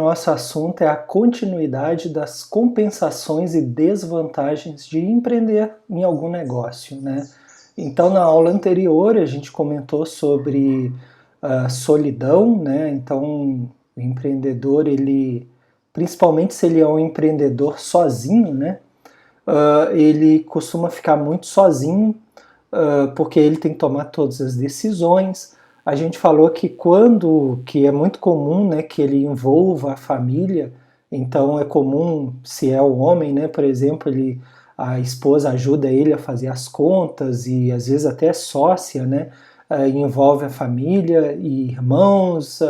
Nosso assunto é a continuidade das compensações e desvantagens de empreender em algum negócio, né? Então, na aula anterior, a gente comentou sobre solidão, né? Então, o empreendedor, principalmente se ele é um empreendedor sozinho, né? Ele costuma ficar muito sozinho, porque ele tem que tomar todas as decisões. A gente falou que é muito comum, né, que ele envolva a família. Então é comum, se é o homem, né, por exemplo, a esposa ajuda ele a fazer as contas e às vezes até é sócia, né, envolve a família, e irmãos,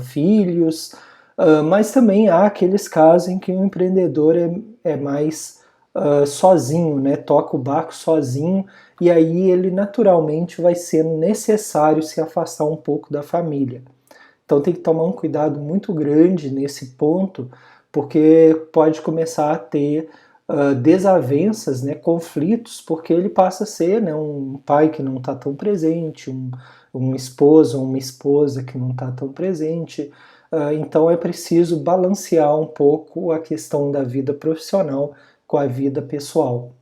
filhos, mas também há aqueles casos em que o empreendedor é mais sozinho, né, toca o barco sozinho, e aí ele naturalmente vai ser necessário se afastar um pouco da família. Então tem que tomar um cuidado muito grande nesse ponto, porque pode começar a ter desavenças, né, conflitos, porque ele passa a ser, né, um pai que não está tão presente, um esposo ou uma esposa que não está tão presente. Então é preciso balancear um pouco a questão da vida profissional com a vida pessoal.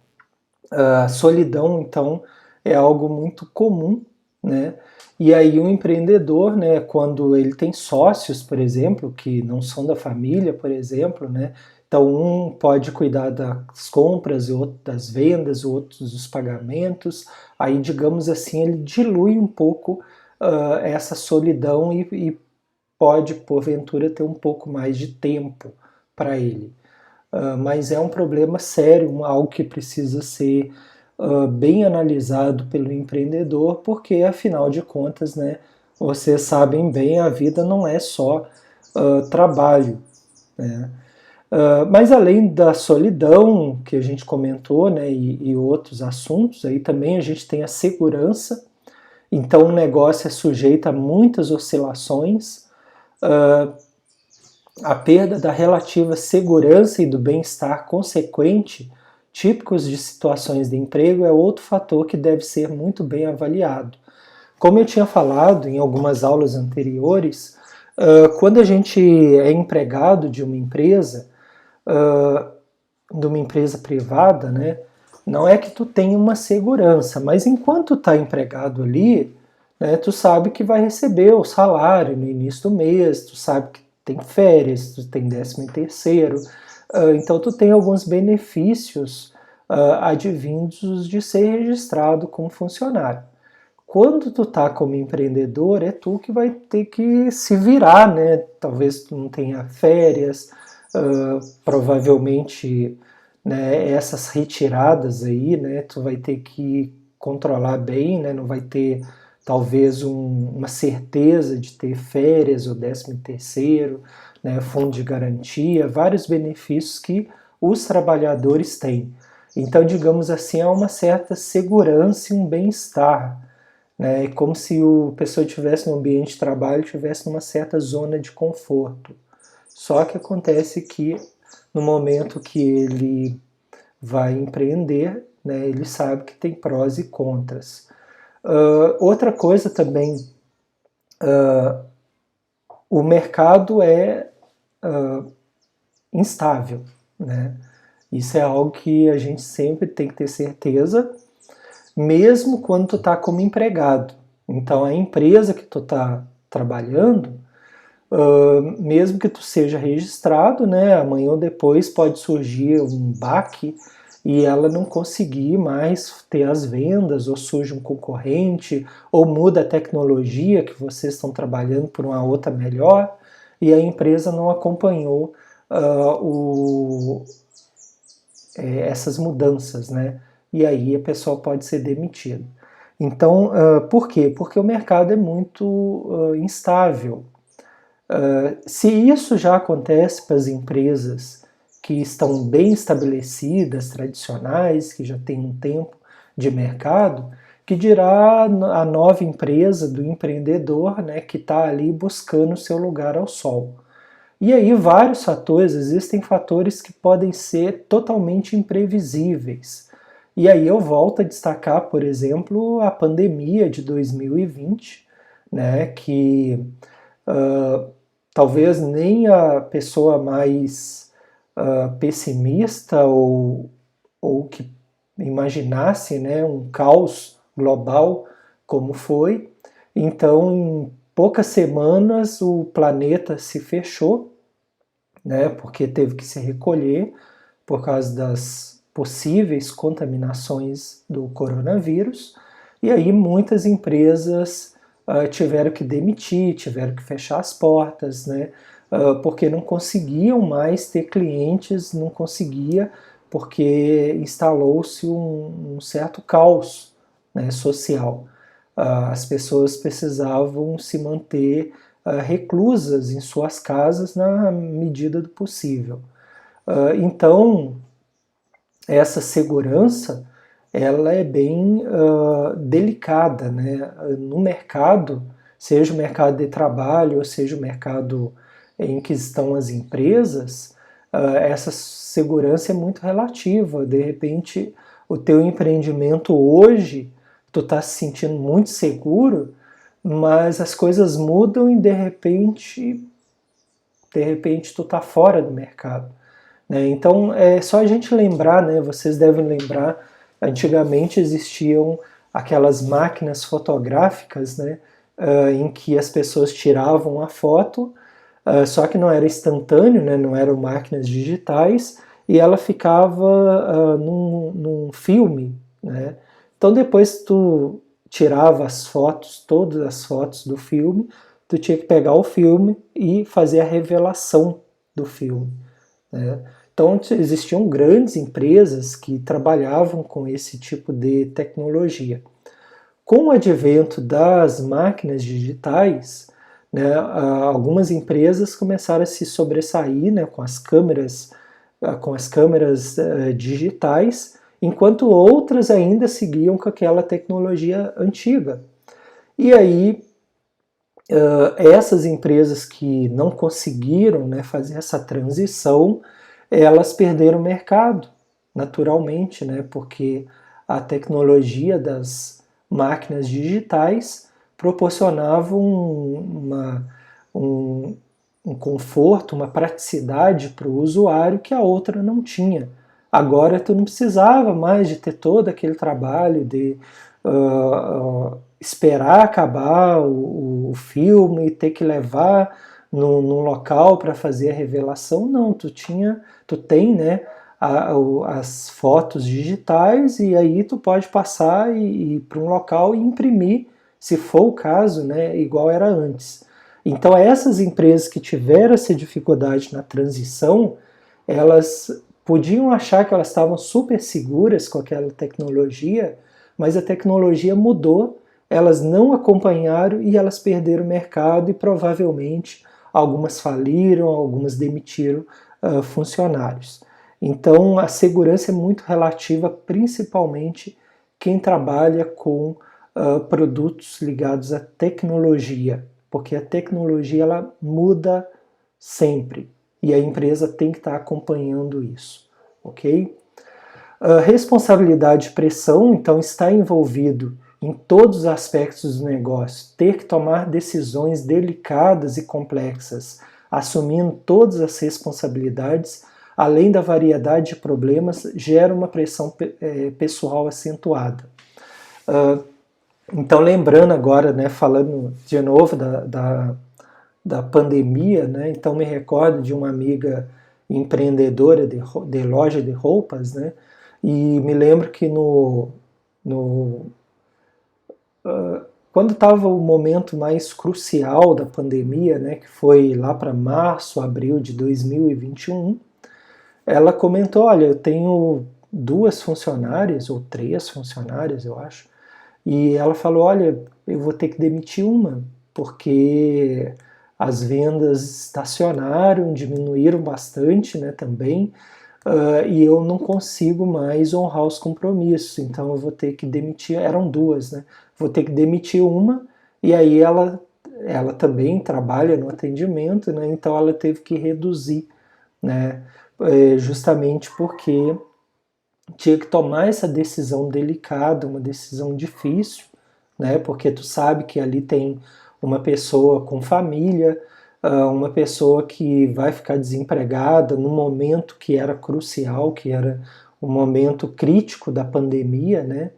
A solidão, então, é algo muito comum, né? E aí o empreendedor, né, quando ele tem sócios, por exemplo, que não são da família, por exemplo, né? Então um pode cuidar das compras, o outro das vendas, o outro dos pagamentos. Aí, digamos assim, ele dilui um pouco essa solidão e pode, porventura, ter um pouco mais de tempo para ele. Mas é um problema sério, algo que precisa ser bem analisado pelo empreendedor, porque afinal de contas, né, vocês sabem bem, a vida não é só trabalho, né? Mas além da solidão que a gente comentou, né, e outros assuntos, aí também a gente tem a segurança. Então o negócio é sujeito a muitas oscilações. A perda da relativa segurança e do bem-estar consequente, típicos de situações de emprego, é outro fator que deve ser muito bem avaliado. Como eu tinha falado em algumas aulas anteriores, quando a gente é empregado de uma empresa privada, né, não é que tu tenha uma segurança, mas enquanto tu está empregado ali, né, tu sabe que vai receber o salário no início do mês, tu sabe que tem férias, tu tem 13º, então tu tem alguns benefícios advindos de ser registrado como funcionário. Quando tu tá como empreendedor, é tu que vai ter que se virar, né? Talvez tu não tenha férias, provavelmente, né, essas retiradas aí, né, tu vai ter que controlar bem, né? Não vai ter talvez uma certeza de ter férias ou 13º, né, fundo de garantia, vários benefícios que os trabalhadores têm. Então, digamos assim, há uma certa segurança e um bem-estar, né? É como se a pessoa estivesse no ambiente de trabalho, estivesse numa certa zona de conforto. Só que acontece que no momento que ele vai empreender, né, ele sabe que tem prós e contras. Outra coisa também, o mercado é instável, né? Isso é algo que a gente sempre tem que ter certeza, mesmo quando tu está como empregado. Então a empresa que tu está trabalhando, mesmo que tu seja registrado, né, amanhã ou depois pode surgir um baque e ela não conseguir mais ter as vendas, ou surge um concorrente, ou muda a tecnologia que vocês estão trabalhando por uma outra melhor, e a empresa não acompanhou essas mudanças, né? E aí a pessoa pode ser demitida. Então, por quê? Porque o mercado é muito instável. Se isso já acontece para as empresas que estão bem estabelecidas, tradicionais, que já têm um tempo de mercado, que dirá a nova empresa do empreendedor, né, que está ali buscando o seu lugar ao sol. E aí vários fatores, existem fatores que podem ser totalmente imprevisíveis. E aí eu volto a destacar, por exemplo, a pandemia de 2020, né, que talvez nem a pessoa mais pessimista ou que imaginasse, né, um caos global como foi. Então, em poucas semanas, o planeta se fechou, né, porque teve que se recolher por causa das possíveis contaminações do coronavírus. E aí muitas empresas tiveram que demitir, tiveram que fechar as portas, né, porque não conseguiam mais ter clientes, não conseguia, porque instalou-se um certo caos, né, social. As pessoas precisavam se manter reclusas em suas casas na medida do possível. Então, essa segurança ela é bem delicada, né? No mercado, seja o mercado de trabalho, ou seja o mercado em que estão as empresas, essa segurança é muito relativa. De repente, o teu empreendimento hoje, tu está se sentindo muito seguro, mas as coisas mudam e de repente tu está fora do mercado. Né? Então é só a gente lembrar, né? Vocês devem lembrar, antigamente existiam aquelas máquinas fotográficas, né? Em que as pessoas tiravam a foto, só que não era instantâneo, né? Não eram máquinas digitais, e ela ficava num filme. Né? Então depois tu tirava as fotos, todas as fotos do filme, tu tinha que pegar o filme e fazer a revelação do filme. Né? Então existiam grandes empresas que trabalhavam com esse tipo de tecnologia. Com o advento das máquinas digitais, né, algumas empresas começaram a se sobressair, né, com as câmeras digitais, enquanto outras ainda seguiam com aquela tecnologia antiga. E aí essas empresas que não conseguiram, né, fazer essa transição, elas perderam o mercado, naturalmente, né, porque a tecnologia das máquinas digitais proporcionava um conforto, uma praticidade para o usuário que a outra não tinha. Agora tu não precisava mais de ter todo aquele trabalho de esperar acabar o filme e ter que levar num local para fazer a revelação. Não, tu tem, né, as fotos digitais, e aí tu pode passar e ir para um local e imprimir, se for o caso, né, igual era antes. Então essas empresas que tiveram essa dificuldade na transição, elas podiam achar que elas estavam super seguras com aquela tecnologia, mas a tecnologia mudou, elas não acompanharam e elas perderam o mercado, e provavelmente algumas faliram, algumas demitiram funcionários. Então a segurança é muito relativa, principalmente quem trabalha com produtos ligados à tecnologia, porque a tecnologia ela muda sempre e a empresa tem que estar acompanhando isso, ok? Responsabilidade e pressão, então, está envolvido em todos os aspectos do negócio, ter que tomar decisões delicadas e complexas, assumindo todas as responsabilidades, além da variedade de problemas, gera uma pressão pessoal acentuada. Então, lembrando agora, né, falando de novo da pandemia, né, então me recordo de uma amiga empreendedora de loja de roupas, né, e me lembro que quando estava o momento mais crucial da pandemia, né, que foi lá para março, abril de 2021, ela comentou, olha, eu tenho 2 funcionárias, ou 3 funcionárias, eu acho, e ela falou, olha, eu vou ter que demitir uma, porque as vendas estacionaram, diminuíram bastante, né, também, e eu não consigo mais honrar os compromissos, então eu vou ter que demitir, eram 2, né, vou ter que demitir uma, e aí ela também trabalha no atendimento, né, então ela teve que reduzir, né, justamente porque tinha que tomar essa decisão delicada, uma decisão difícil, né? Porque tu sabe que ali tem uma pessoa com família, uma pessoa que vai ficar desempregada no momento que era crucial, que era o momento crítico da pandemia, né?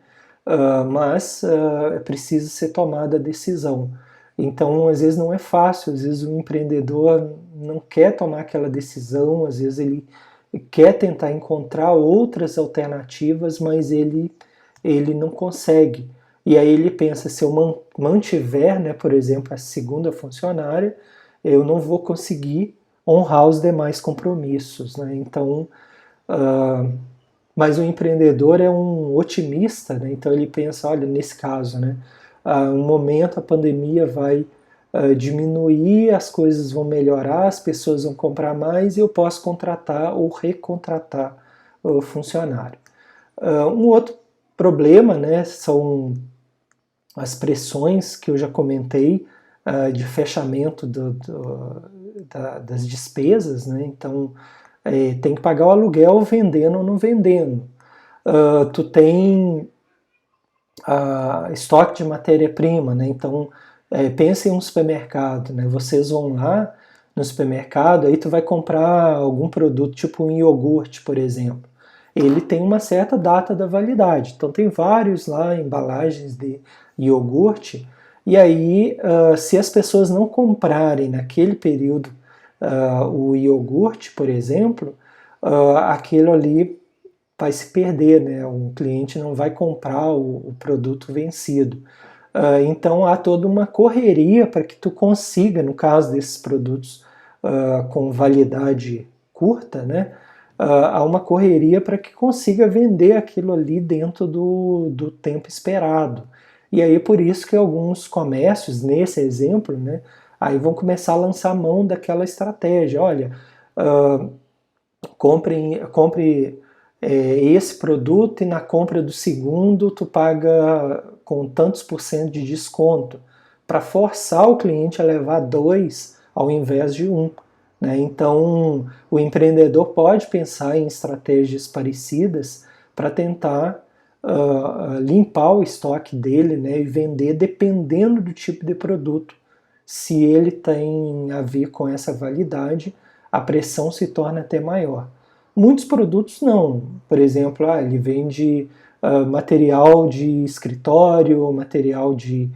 Mas precisa ser tomada a decisão. Então, às vezes não é fácil, às vezes o empreendedor não quer tomar aquela decisão, às vezes ele quer tentar encontrar outras alternativas, mas ele não consegue. E aí ele pensa, se eu mantiver, né, por exemplo, a segunda funcionária, eu não vou conseguir honrar os demais compromissos, né? Então, mas o empreendedor é um otimista, né? Então ele pensa, olha, nesse caso, né, um momento a pandemia vai diminuir, as coisas vão melhorar, as pessoas vão comprar mais e eu posso contratar ou recontratar o funcionário. Um outro problema, né, são as pressões que eu já comentei de fechamento das despesas, né? Então tem que pagar o aluguel vendendo ou não vendendo. Tu tem estoque de matéria-prima, né? Então pensa em um supermercado, né? Vocês vão lá no supermercado, aí tu vai comprar algum produto, tipo um iogurte, por exemplo. Ele tem uma certa data da validade. Então tem vários lá embalagens de iogurte, e aí se as pessoas não comprarem naquele período o iogurte, por exemplo, aquilo ali vai se perder, né? O cliente não vai comprar o produto vencido. Então há toda uma correria para que tu consiga, no caso desses produtos com validade curta, né? Há uma correria para que consiga vender aquilo ali dentro do tempo esperado. E aí por isso que alguns comércios, nesse exemplo, né, aí vão começar a lançar mão daquela estratégia. Olha, compre esse produto e na compra do segundo tu paga com tantos por cento de desconto, para forçar o cliente a levar dois ao invés de um. Né? Então, o empreendedor pode pensar em estratégias parecidas para tentar limpar o estoque dele, né, e vender dependendo do tipo de produto. Se ele tem a ver com essa validade, a pressão se torna até maior. Muitos produtos não. Por exemplo, ele vende material de escritório, material de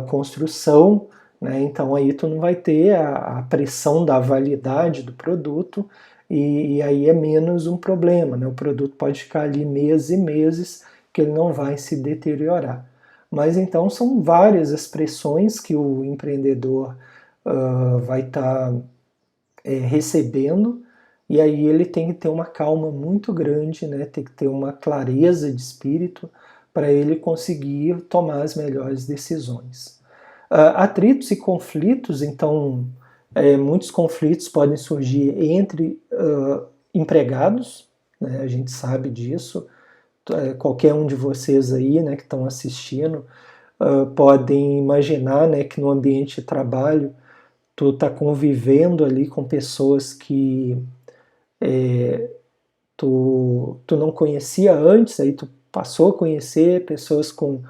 construção, né? Então aí tu não vai ter a pressão da validade do produto e aí é menos um problema, né? O produto pode ficar ali meses e meses que ele não vai se deteriorar. Mas então são várias as pressões que o empreendedor vai estar recebendo, e aí ele tem que ter uma calma muito grande, né? Tem que ter uma clareza de espírito para ele conseguir tomar as melhores decisões. Atritos e conflitos, então, muitos conflitos podem surgir entre empregados, né? A gente sabe disso. Qualquer um de vocês aí, né, que estão assistindo, podem imaginar, né, que no ambiente de trabalho tu está convivendo ali com pessoas que tu não conhecia antes, aí tu passou a conhecer pessoas com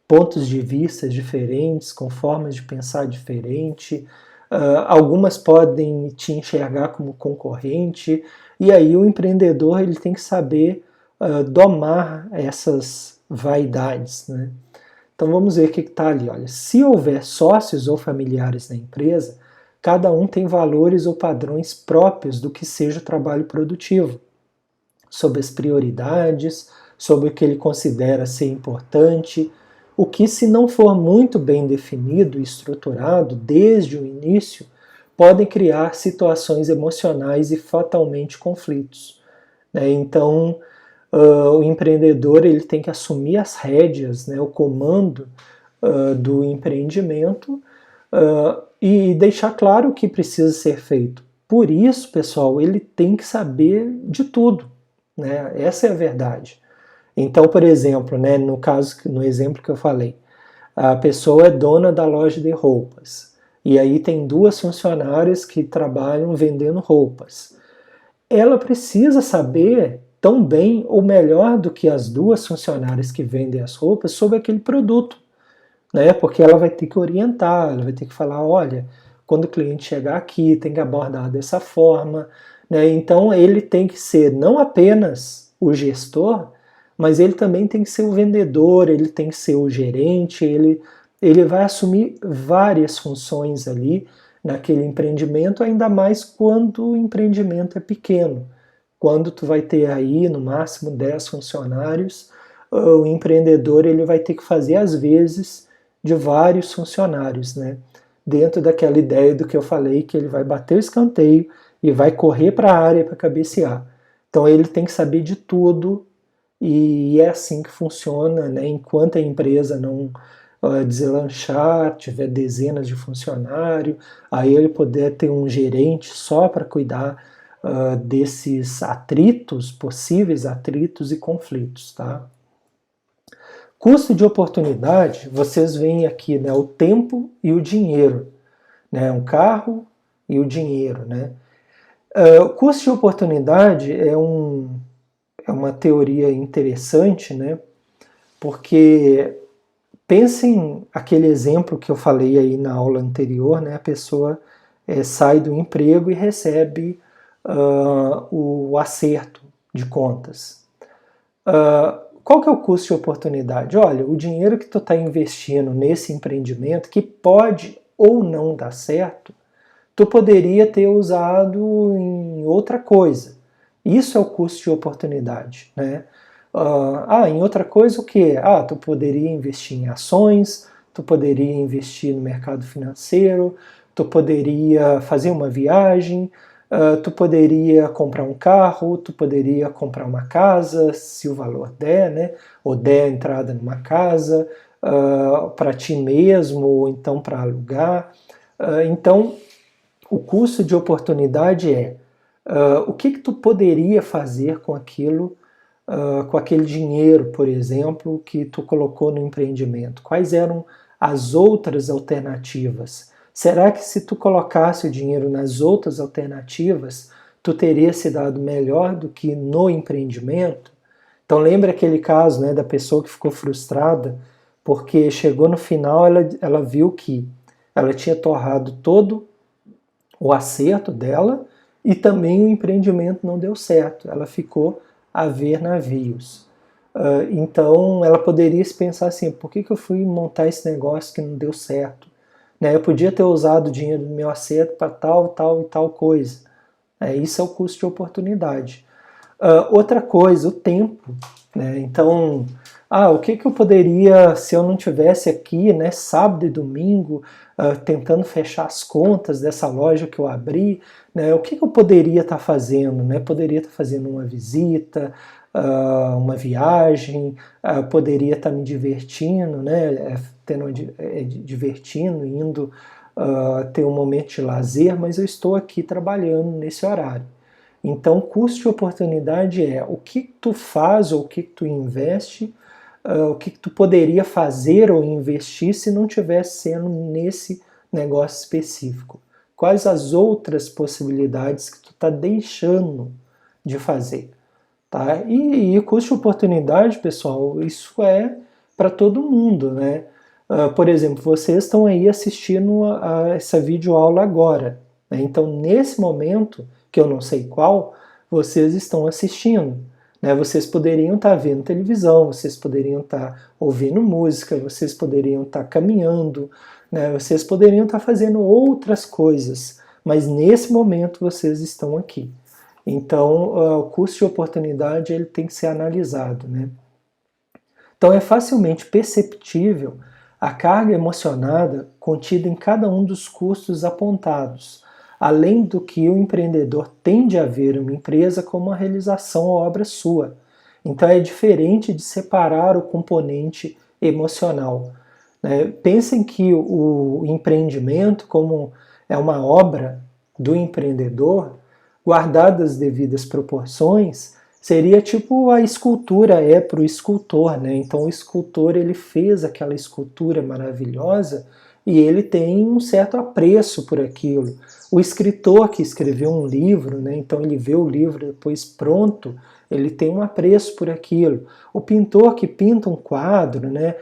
pontos de vista diferentes, com formas de pensar diferente. Algumas podem te enxergar como concorrente, e aí o empreendedor ele tem que saber domar essas vaidades, né? Então vamos ver o que está ali. Olha, se houver sócios ou familiares na empresa, cada um tem valores ou padrões próprios do que seja o trabalho produtivo, sobre as prioridades, sobre o que ele considera ser importante, o que, se não for muito bem definido e estruturado desde o início, podem criar situações emocionais e fatalmente conflitos. Então, o empreendedor ele tem que assumir as rédeas, né, o comando do empreendimento e deixar claro o que precisa ser feito. Por isso, pessoal, ele tem que saber de tudo, né? Essa é a verdade. Então, por exemplo, né, no exemplo que eu falei, a pessoa é dona da loja de roupas e aí tem duas funcionárias que trabalham vendendo roupas. Ela precisa saber tão bem ou melhor do que as duas funcionárias que vendem as roupas sobre aquele produto, né? Porque ela vai ter que orientar, ela vai ter que falar, olha, quando o cliente chegar aqui, tem que abordar dessa forma, né? Então ele tem que ser não apenas o gestor, mas ele também tem que ser o vendedor, ele tem que ser o gerente, ele vai assumir várias funções ali naquele empreendimento, ainda mais quando o empreendimento é pequeno. Quando tu vai ter aí no máximo 10 funcionários, o empreendedor ele vai ter que fazer às vezes de vários funcionários, né? Dentro daquela ideia do que eu falei, que ele vai bater o escanteio e vai correr para a área para cabecear. Então ele tem que saber de tudo e é assim que funciona, né? Enquanto a empresa não deslanchar, tiver dezenas de funcionários, aí ele poder ter um gerente só para cuidar desses atritos, possíveis atritos e conflitos, tá? Custo de oportunidade, vocês veem aqui, né, o tempo e o dinheiro, né, um carro e o dinheiro, né. O custo de oportunidade é uma teoria interessante, né, porque pensem aquele exemplo que eu falei aí na aula anterior, né, a pessoa sai do emprego e recebe o acerto de contas. Qual que é o custo de oportunidade? Olha, o dinheiro que tu está investindo nesse empreendimento, que pode ou não dar certo, tu poderia ter usado em outra coisa. Isso é o custo de oportunidade, né? Em outra coisa o que? Tu poderia investir em ações, tu poderia investir no mercado financeiro, tu poderia fazer uma viagem, tu poderia comprar um carro, tu poderia comprar uma casa, se o valor der, né? Ou der a entrada numa casa, para ti mesmo, ou então para alugar. Então, o custo de oportunidade é o que tu poderia fazer com aquilo, com aquele dinheiro, por exemplo, que tu colocou no empreendimento. Quais eram as outras alternativas? Será que se tu colocasse o dinheiro nas outras alternativas, tu teria se dado melhor do que no empreendimento? Então lembra aquele caso, né, da pessoa que ficou frustrada porque chegou no final, ela viu que ela tinha torrado todo o acerto dela e também o empreendimento não deu certo. Ela ficou a ver navios. Então ela poderia se pensar assim, por que eu fui montar esse negócio que não deu certo? Eu podia ter usado o dinheiro do meu acerto para tal, tal e tal coisa. Isso é o custo de oportunidade. Outra coisa, o tempo. Então, o que eu poderia, se eu não tivesse aqui, né, sábado e domingo, tentando fechar as contas dessa loja que eu abri, né, o que eu poderia estar fazendo? Poderia estar fazendo uma visita, uma viagem, poderia estar me divertindo, né, divertindo, indo ter um momento de lazer, mas eu estou aqui trabalhando nesse horário. Então, custo de oportunidade é o que tu faz ou o que tu investe, o que tu poderia fazer ou investir se não tivesse sendo nesse negócio específico. Quais as outras possibilidades que tu está deixando de fazer? Tá? E o custo de oportunidade, pessoal, isso é para todo mundo, né? Por exemplo, vocês estão aí assistindo a essa videoaula agora, né? Então, nesse momento, que eu não sei qual, vocês estão assistindo, né? Vocês poderiam estar vendo televisão, vocês poderiam estar ouvindo música, vocês poderiam estar caminhando, né? Vocês poderiam estar fazendo outras coisas, mas nesse momento vocês estão aqui. Então, o custo de oportunidade ele tem que ser analisado, né? Então, é facilmente perceptível a carga emocionada contida em cada um dos custos apontados, além do que o empreendedor tende a ver uma empresa como uma realização ou obra sua. Então, é diferente de separar o componente emocional. Pensem que o empreendimento, como é uma obra do empreendedor, guardadas as devidas proporções, seria tipo a escultura é para o escultor, né? Então o escultor ele fez aquela escultura maravilhosa e ele tem um certo apreço por aquilo. O escritor que escreveu um livro, né, então ele vê o livro depois pronto, ele tem um apreço por aquilo. O pintor que pinta um quadro, né,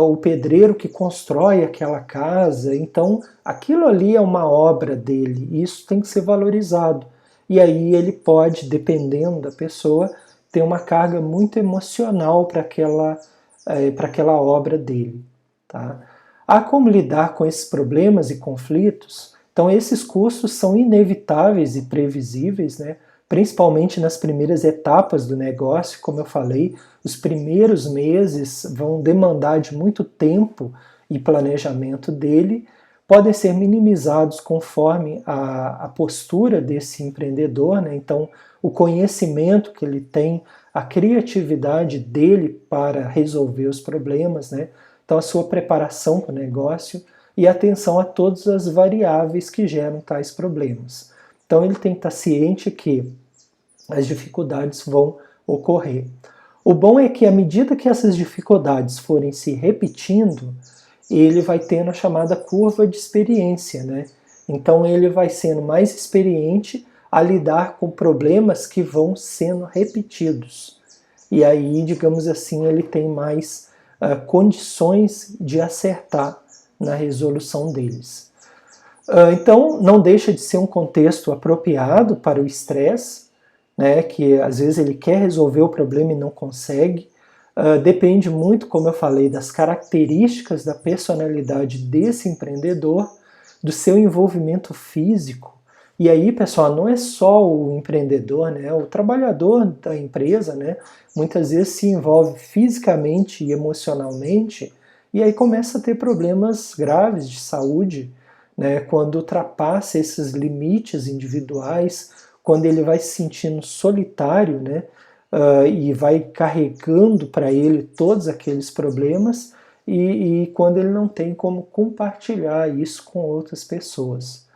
o pedreiro que constrói aquela casa, então aquilo ali é uma obra dele, e isso tem que ser valorizado. E aí ele pode, dependendo da pessoa, ter uma carga muito emocional para aquela obra dele. Tá? Há como lidar com esses problemas e conflitos? Então, esses custos são inevitáveis e previsíveis, né? Principalmente nas primeiras etapas do negócio, como eu falei, os primeiros meses vão demandar de muito tempo e planejamento dele, podem ser minimizados conforme a postura desse empreendedor, né? Então, o conhecimento que ele tem, a criatividade dele para resolver os problemas, né? Então, a sua preparação para o negócio e atenção a todas as variáveis que geram tais problemas. Então, ele tem que estar ciente que as dificuldades vão ocorrer. O bom é que, à medida que essas dificuldades forem se repetindo, ele vai tendo a chamada curva de experiência, né? Então, ele vai sendo mais experiente a lidar com problemas que vão sendo repetidos. E aí, digamos assim, ele tem mais condições de acertar na resolução deles. Então, não deixa de ser um contexto apropriado para o estresse, né, que às vezes ele quer resolver o problema e não consegue. Depende muito, como eu falei, das características da personalidade desse empreendedor, do seu envolvimento físico. E aí, pessoal, não é só o empreendedor, né, o trabalhador da empresa, né, muitas vezes se envolve fisicamente e emocionalmente, e aí começa a ter problemas graves de saúde, né, quando ultrapassa esses limites individuais, quando ele vai se sentindo solitário, né, e vai carregando para ele todos aqueles problemas, e quando ele não tem como compartilhar isso com outras pessoas.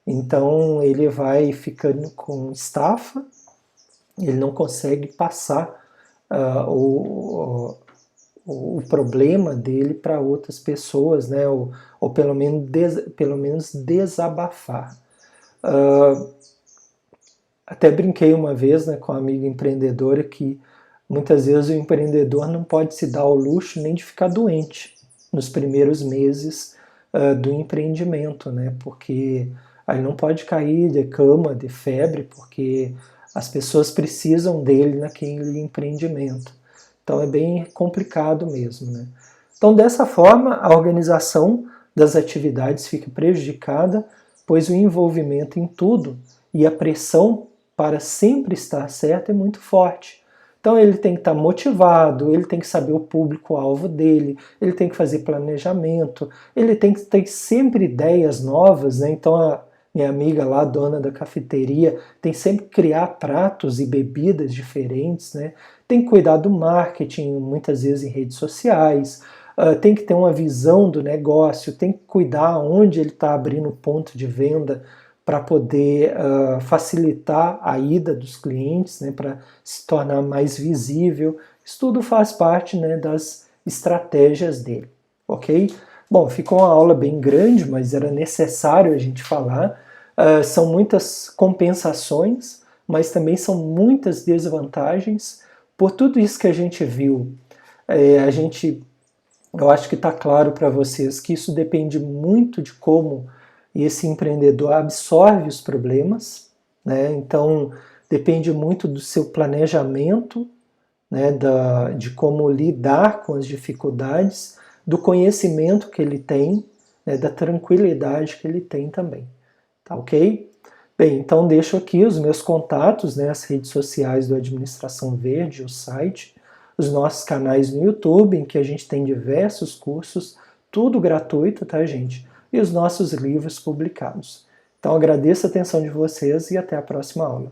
Então ele vai ficando com estafa, ele não consegue passar o problema dele para outras pessoas, né? Ou pelo menos desabafar. Até brinquei uma vez, né, com uma amiga empreendedora que muitas vezes o empreendedor não pode se dar ao luxo nem de ficar doente nos primeiros meses do empreendimento, né? Porque aí não pode cair de cama, de febre, porque as pessoas precisam dele naquele empreendimento. Então é bem complicado mesmo, né? Então dessa forma a organização das atividades fica prejudicada, pois o envolvimento em tudo e a pressão para sempre estar certo é muito forte. Então ele tem que estar motivado, ele tem que saber o público-alvo dele, ele tem que fazer planejamento, ele tem que ter sempre ideias novas, né? Então a minha amiga lá, dona da cafeteria, tem sempre que criar pratos e bebidas diferentes, né? Tem que cuidar do marketing, muitas vezes em redes sociais, tem que ter uma visão do negócio, tem que cuidar onde ele está abrindo ponto de venda para poder facilitar a ida dos clientes, né, para se tornar mais visível. Isso tudo faz parte, né, das estratégias dele, ok? Bom, ficou uma aula bem grande, mas era necessário a gente falar. São muitas compensações, mas também são muitas desvantagens. Por tudo isso que a gente viu, eu acho que está claro para vocês que isso depende muito de como esse empreendedor absorve os problemas, né? Então depende muito do seu planejamento, né? De como lidar com as dificuldades, do conhecimento que ele tem, né? Da tranquilidade que ele tem também, tá ok? Bem, então deixo aqui os meus contatos, né? As redes sociais do Administração Verde, o site, os nossos canais no YouTube, em que a gente tem diversos cursos, tudo gratuito, tá, gente? E os nossos livros publicados. Então agradeço a atenção de vocês e até a próxima aula.